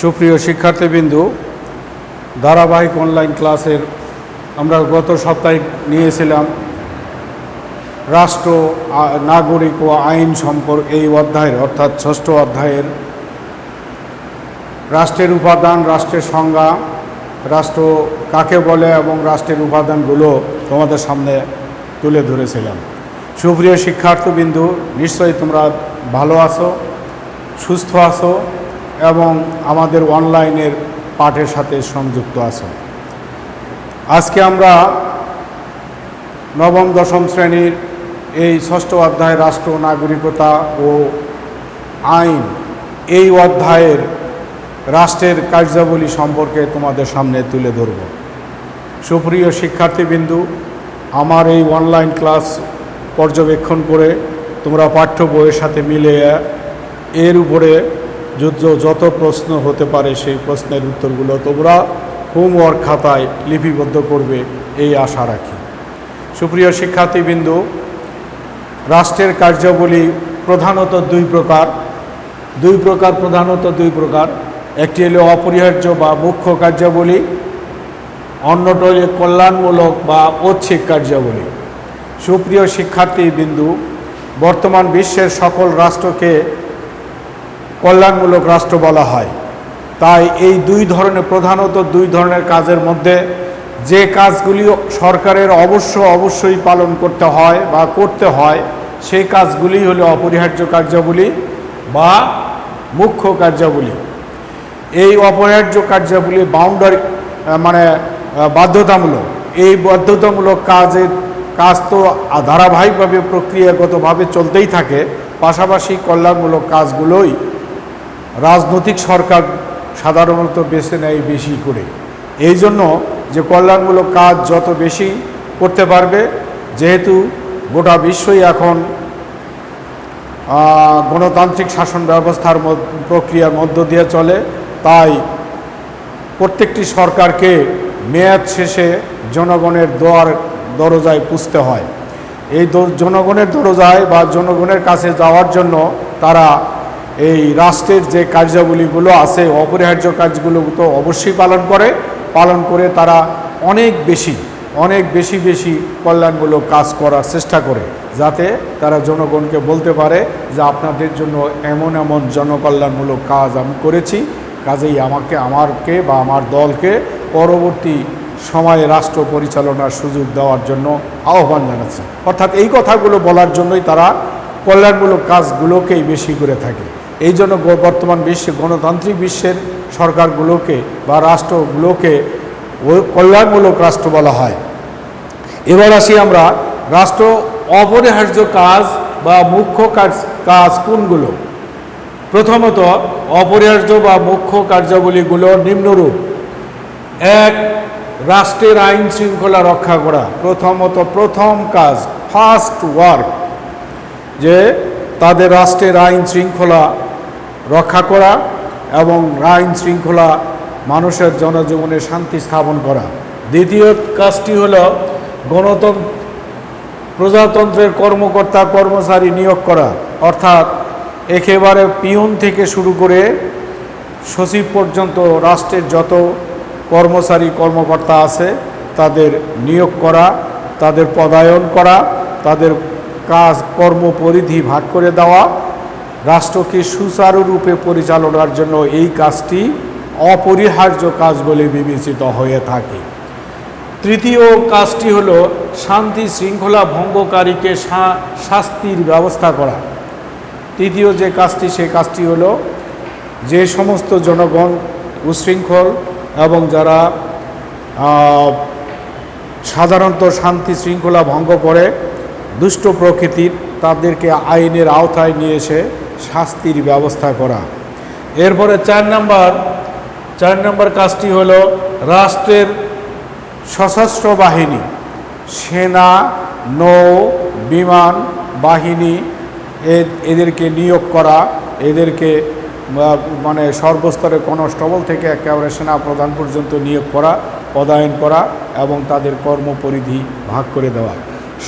সুপ্রিয় শিক্ষার্থীবৃন্দু, ধারাবাহিক অনলাইন ক্লাসের আমরা গত সপ্তাহে নিয়েছিলাম রাষ্ট্র, নাগরিক ও আইন সম্পর্ক এই অধ্যায়ের অর্থাৎ ষষ্ঠ অধ্যায়ের রাষ্ট্রের উপাদান, রাষ্ট্রের সংজ্ঞা, রাষ্ট্র কাকে বলে এবং রাষ্ট্রের উপাদানগুলো তোমাদের সামনে তুলে ধরেছিলাম। সুপ্রিয় শিক্ষার্থীবৃন্দু, নিশ্চয়ই তোমরা ভালো আছো, সুস্থ আছো এবং আমাদের অনলাইনের পাঠের সাথে সংযুক্ত আছো। আজকে আমরা নবম দশম শ্রেণীর এই ষষ্ঠ অধ্যায় রাষ্ট্র, নাগরিকতা ও আইন এই অধ্যায়ের রাষ্ট্রের কার্যাবলী সম্পর্কে তোমাদের সামনে তুলে ধরব। সুপ্রিয় শিক্ষার্থীবৃন্দু, আমার এই অনলাইন ক্লাস পর্যবেক্ষণ করে তোমরা পাঠ্য বইয়ের সাথে মিলে এর উপরে যত প্রশ্ন হতে পারে সেই প্রশ্নের উত্তরগুলো তোমরা হোমওয়ার্ক খাতায় লিপিবদ্ধ করবে এই আশা রাখি। সুপ্রিয় শিক্ষার্থীবৃন্দু, রাষ্ট্রের কার্যাবলী প্রধানত দুই প্রকার। একটি হলো অপরিহার্য বা মুখ্য কার্যাবলী, অন্যটা হলো কল্যাণমূলক বা ঐচ্ছিক কার্যাবলী। সুপ্রিয় শিক্ষার্থীবৃন্দু, বর্তমান বিশ্বের সকল রাষ্ট্রকে কল্যাণমূলক রাষ্ট্র বলা হয়। তাই এই প্রধানত দুই ধরনের কাজের মধ্যে যে কাজগুলি সরকারের অবশ্যই পালন করতে হয় সেই কাজগুলি হলো অপরিহার্য কার্যাবলী বা মুখ্য কার্যাবলী। এই অপরিহার্য কার্যাবলী বাধ্যতামূলক। এই বাধ্যতামূলক কাজ তো ধারাবাহিকভাবে প্রক্রিয়াগতভাবে চলতেই থাকে। পাশাপাশি কল্যাণমূলক কাজগুলোই রাজনৈতিক সরকার সাধারণত বেছে নেয় বেশি করে। এই জন্য যে কল্যাণমূলক কাজ যত বেশি করতে পারবে, যেহেতু গোটা বিশ্বই এখন গণতান্ত্রিক শাসন ব্যবস্থার প্রক্রিয়ার মধ্য দিয়ে চলে, তাই প্রত্যেকটি সরকারকে মেয়াদ শেষে জনগণের দরজায় পুছতে হয়। এই জনগণের দরজায় বা জনগণের কাছে যাওয়ার জন্য তারা এই রাষ্ট্রের যে কার্যাবলীগুলো আছে, অপরিহার্য কাজগুলো তো অবশ্যই পালন করে তারা অনেক বেশি কল্যাণমূলক কাজ করার চেষ্টা করে, যাতে তারা জনগণকে বলতে পারে যে আপনাদের জন্য এমন জনকল্যাণমূলক কাজ আমি করেছি, কাজেই আমাকে বা আমার দলকে পরবর্তী সময়ে রাষ্ট্র পরিচালনার সুযোগ দেওয়ার জন্য আহ্বান জানাচ্ছে। অর্থাৎ এই কথাগুলো বলার জন্যই তারা কল্যাণমূলক কাজগুলোকেই বেশি করে থাকে। এই জন্য বর্তমান গণতান্ত্রিক বিশ্বের সরকারগুলোকে বা রাষ্ট্রগুলোকে কল্যাণমূলক রাষ্ট্র বলা হয়। এবার আসি আমরা রাষ্ট্র অপরিহার্য কাজ বা মুখ্য কাজ কোনগুলো। প্রথমত, অপরিহার্য বা মুখ্য কার্যাবলীগুলো নিম্নরূপ। এক, রাষ্ট্রের আইন শৃঙ্খলা রক্ষা করা। প্রথম কাজ, ফার্স্ট ওয়ার্ক, যে তাদের রাষ্ট্রের আইন শৃঙ্খলা রক্ষা করা এবং আইন শৃঙ্খলা মানুষের জনজীবনে শান্তি স্থাপন করা। দ্বিতীয় কাজটি হল প্রজাতন্ত্রের কর্মকর্তা কর্মচারী নিয়োগ করা, অর্থাৎ একেবারে পিয়ন থেকে শুরু করে সচিব পর্যন্ত রাষ্ট্রের যত কর্মকর্তা আছে তাদের নিয়োগ করা, তাদের পদায়ন করা, তাদের কর্মপরিধি ভাগ করে দেওয়া, রাষ্ট্রকে সুচারুরূপে পরিচালনার জন্য এই কাজটি অপরিহার্য কাজ বলে বিবেচিত হয়ে থাকে। তৃতীয় কাজটি হল শান্তি শৃঙ্খলা ভঙ্গকারীকে শাস্তির ব্যবস্থা করা। তৃতীয় যে কাজটি, সেই কাজটি হল যে সমস্ত জনগণ উশৃঙ্খল এবং যারা সাধারণত শান্তি শৃঙ্খলা ভঙ্গ করে, দুষ্ট প্রকৃতির, তাদেরকে আইনের আওতায় নিয়ে এসে শাস্তির ব্যবস্থা করা। এরপরে চার নম্বর কাজটি হলো রাষ্ট্রের সশস্ত্র বাহিনী, সেনা, নৌ, বিমান বাহিনী এদেরকে নিয়োগ করা, এদেরকে সর্বস্তরে কনস্টেবল থেকে একেবারে সেনা প্রধান পর্যন্ত নিয়োগ করা, পদায়ন করা এবং তাদের কর্মপরিধি ভাগ করে দেওয়া।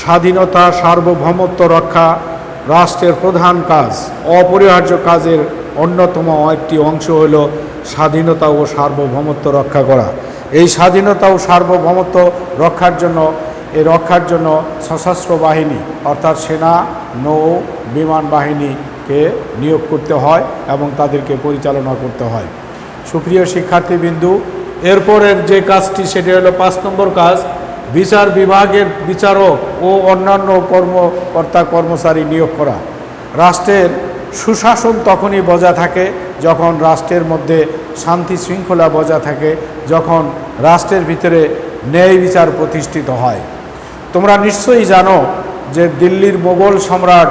স্বাধীনতা সার্বভৌমত্ব রক্ষা রাষ্ট্রের প্রধান কাজ। অপরিহার্য কাজের অন্যতম একটি অংশ হল স্বাধীনতা ও সার্বভৌমত্ব রক্ষা করা। এই স্বাধীনতা ও সার্বভৌমত্ব রক্ষার জন্য সশস্ত্র বাহিনী অর্থাৎ সেনা, নৌ, বিমান বাহিনীকে নিয়োগ করতে হয় এবং তাদেরকে পরিচালনা করতে হয়। সুপ্রিয় শিক্ষার্থীবৃন্দু, এরপরের যে কাজটি সেটি হলো 5 নম্বর কাজ, বিচার বিভাগের বিচারক ও অন্যান্য কর্মকর্তা কর্মচারী নিয়োগ করা। রাষ্ট্রের সুশাসন তখনই বজায় থাকে যখন রাষ্ট্রের মধ্যে শান্তি শৃঙ্খলা বজায় থাকে, যখন রাষ্ট্রের ভিতরে ন্যায় বিচার প্রতিষ্ঠিত হয়। তোমরা নিশ্চয়ই জানো যে দিল্লির মোগল সম্রাট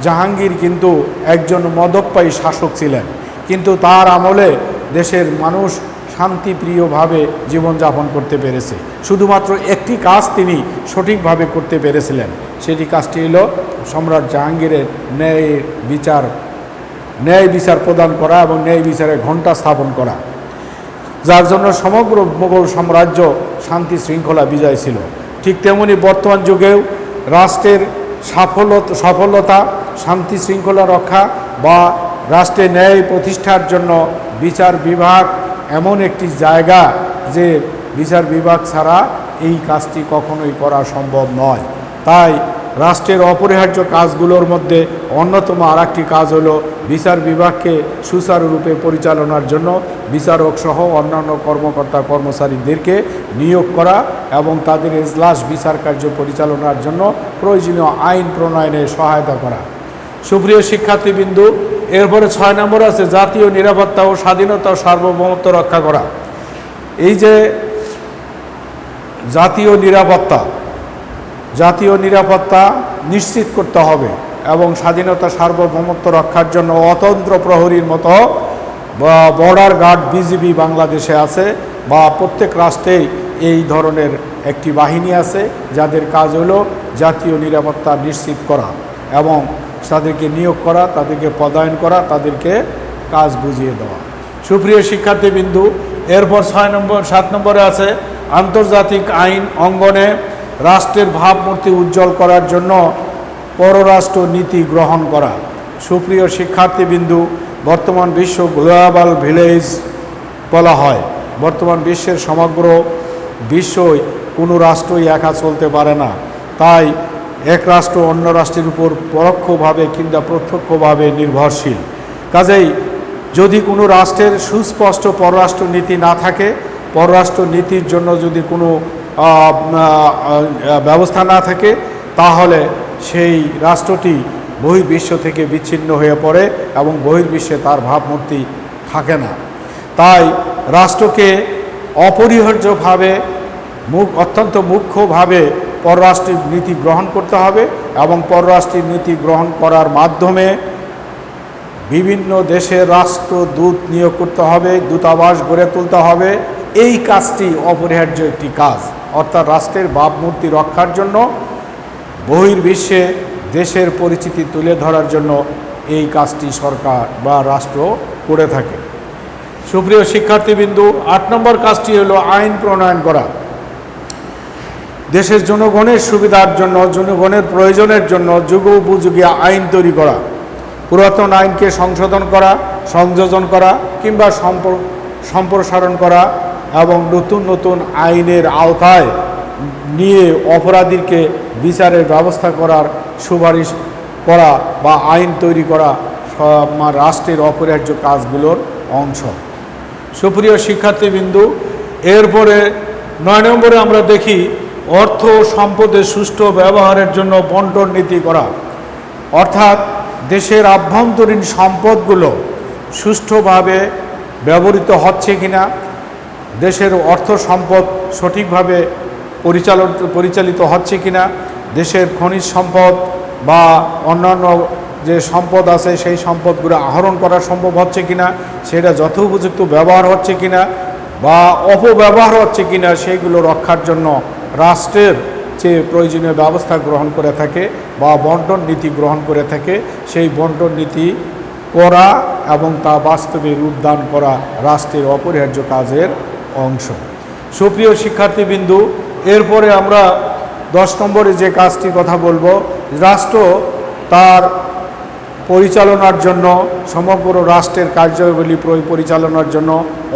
জাহাঙ্গীর কিন্তু একজন মদপায়ী শাসক ছিলেন, কিন্তু তার আমলে দেশের মানুষ শান্তিপ্রিয়ভাবে জীবনযাপন করতে পেরেছে। শুধুমাত্র একটি কাজ তিনি সঠিকভাবে করতে পেরেছিলেন, সেটি কাজটি হলো সম্রাট জাহাঙ্গীরের ন্যায় বিচার প্রদান করা এবং ন্যায় বিচারের ঘণ্টা স্থাপন করা, যার জন্য সমগ্র মোগল সাম্রাজ্য শান্তি শৃঙ্খলা বিজয় ছিল। ঠিক তেমনি বর্তমান যুগেও রাষ্ট্রের সফলতা, শান্তি শৃঙ্খলা রক্ষা বা রাষ্ট্রে ন্যায় প্রতিষ্ঠার জন্য বিচার বিভাগ এমন একটি জায়গা যে বিচার বিভাগ ছাড়া এই কাজটি কখনোই করা সম্ভব নয়। তাই রাষ্ট্রের অপরিহার্য কাজগুলোর মধ্যে অন্যতম আরেকটি কাজ হলো বিচার বিভাগকে সুচারুরূপে পরিচালনার জন্য বিচারক সহ অন্যান্য কর্মকর্তা কর্মচারীদেরকে নিয়োগ করা এবং তাদের এজলাস বিচার কার্য পরিচালনার জন্য প্রয়োজনীয় আইন প্রণয়নে সহায়তা করা। সুপ্রিয় শিক্ষার্থীবৃন্দু, এরপরে 6 নম্বর আছে জাতীয় নিরাপত্তা ও স্বাধীনতা ও সার্বভৌমত্ব রক্ষা করা। এই যে জাতীয় নিরাপত্তা নিশ্চিত করতে হবে এবং স্বাধীনতা সার্বভৌমত্ব রক্ষার জন্য অতন্ত্র প্রহরীর মতো বর্ডার গার্ড বিজিবি বাংলাদেশে আছে, বা প্রত্যেক রাষ্ট্রেই এই ধরনের একটি বাহিনী আছে যাদের কাজ হলো জাতীয় নিরাপত্তা নিশ্চিত করা এবং তাদেরকে নিয়োগ করা, তাদেরকে পদায়ন করা, তাদেরকে কাজ বুঝিয়ে দেওয়া। সুপ্রিয় শিক্ষার্থীবৃন্দু, এরপর 7 নম্বরে আছে আন্তর্জাতিক আইন অঙ্গনে রাষ্ট্রের ভাবমূর্তি উজ্জ্বল করার জন্য পররাষ্ট্র নীতি গ্রহণ করা। সুপ্রিয় শিক্ষার্থীবৃন্দু, বর্তমান বিশ্ব গ্লোবাল ভিলেজ বলা হয়। বর্তমান বিশ্বের সমগ্র বিশ্বই কোনো রাষ্ট্রই একা চলতে পারে না। তাই এক রাষ্ট্র অন্য রাষ্ট্রের উপর পরোক্ষভাবে কিংবা প্রত্যক্ষভাবে নির্ভরশীল। কাজেই যদি কোনো রাষ্ট্রের সুস্পষ্ট পররাষ্ট্র নীতি না থাকে, পররাষ্ট্র নীতির জন্য যদি কোনো ব্যবস্থা না থাকে, তাহলে সেই রাষ্ট্রটি বহির্বিশ্ব থেকে বিচ্ছিন্ন হয়ে পড়ে এবং বহির্বিশ্বে তার ভাবমূর্তি থাকে না। তাই রাষ্ট্রকে অপরিহার্যভাবে অত্যন্ত মুখ্যভাবে পররাষ্ট্রের নীতি গ্রহণ করতে হবে এবং পররাষ্ট্রের নীতি গ্রহণ করার মাধ্যমে বিভিন্ন দেশের রাষ্ট্রদূত নিয়োগ করতে হবে, দূতাবাস গড়ে তুলতে হবে। এই কাজটি অপরিহার্য একটি কাজ, অর্থাৎ রাষ্ট্রের ভাবমূর্তি রক্ষার জন্য, বহির্বিশ্বে দেশের পরিচিতি তুলে ধরার জন্য এই কাজটি সরকার বা রাষ্ট্র করে থাকে। সুপ্রিয় শিক্ষার্থীবৃন্দু, 8 নম্বর কাজটি হলো আইন প্রণয়ন করা। দেশের জনগণের সুবিধার জন্য, জনগণের প্রয়োজনের জন্য যুগোপযোগী আইন তৈরি করা, পুরাতন আইনকে সংশোধন করা, সংযোজন করা কিংবা সম্প্রসারণ করা এবং নতুন নতুন আইনের আওতায় নিয়ে অপরাধীকে বিচারের ব্যবস্থা করার সুপারিশ করা বা আইন তৈরি করা রাষ্ট্রের অপরিহার্য কাজগুলোর অংশ। সুপ্রিয় শিক্ষার্থীবৃন্দু, এরপরে 9 নম্বরে আমরা দেখি অর্থ সম্পদের সুষ্ঠু ব্যবহারের জন্য বন্টন নীতি করা। অর্থাৎ দেশের আভ্যন্তরীণ সম্পদগুলো সুষ্ঠুভাবে ব্যবহৃত হচ্ছে কিনা, দেশের অর্থ সম্পদ সঠিকভাবে পরিচালিত হচ্ছে কিনা, দেশের খনিজ সম্পদ বা অন্যান্য যে সম্পদ আছে সেই সম্পদগুলো আহরণ করা সম্ভব হচ্ছে কিনা, সেটা যথোপযুক্ত ব্যবহার হচ্ছে কিনা বা অপব্যবহার হচ্ছে কিনা, সেইগুলো রক্ষার জন্য রাষ্ট্রের যে প্রয়োজনীয় ব্যবস্থা গ্রহণ করে থাকে বা বন্টন নীতি গ্রহণ করে থাকে, সেই বন্টন নীতি করা এবং তা বাস্তবে রূপদান করা রাষ্ট্রের অপরিহার্য কাজের অংশ। সুপ্রিয় শিক্ষার্থীবৃন্দু, এরপরে আমরা 10 নম্বরে যে কাজটির কথা বলবো, রাষ্ট্র তার পরিচালনার জন্য, সমগ্র রাষ্ট্রের কার্যাবলী পরিচালনার জন্য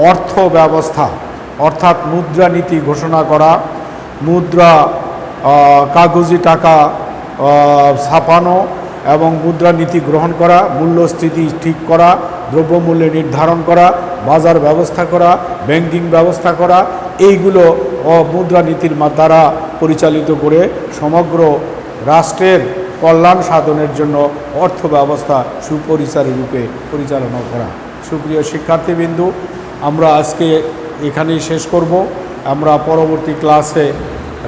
অর্থ ব্যবস্থা অর্থাৎ মুদ্রানীতি ঘোষণা করা, মুদ্রা কাগজি টাকা ছাপানো এবং মুদ্রানীতি গ্রহণ করা, মূল্যস্থিতি ঠিক করা, দ্রব্যমূল্য নির্ধারণ করা, বাজার ব্যবস্থা করা, ব্যাংকিং ব্যবস্থা করা, এইগুলো মুদ্রানীতির দ্বারা পরিচালিত করে সমগ্র রাষ্ট্রের কল্যাণ সাধনের জন্য অর্থ ব্যবস্থা সুপরিচারী রূপে পরিচালনা করা। সুপ্রিয় শিক্ষার্থীবৃন্দু, আমরা আজকে এখানেই শেষ করব। আমরা পরবর্তী ক্লাসে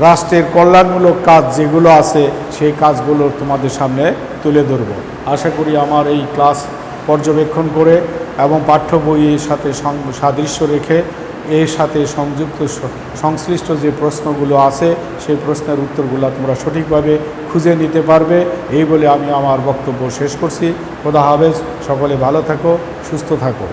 রাষ্ট্রের কল্যাণমূলক কাজ যেগুলো আছে সেই কাজগুলো তোমাদের সামনে তুলে ধরব। আশা করি আমার এই ক্লাস পর্যবেক্ষণ করে এবং পাঠ্য বইয়ের সাথে সাদৃশ্য রেখে এর সাথে সংশ্লিষ্ট যে প্রশ্নগুলো আছে সেই প্রশ্নের উত্তরগুলো তোমরা সঠিকভাবে খুঁজে নিতে পারবে। এই বলে আমি আমার বক্তব্য শেষ করছি। খোদা হাফেজ। সকলে ভালো থাকো, সুস্থ থাকো।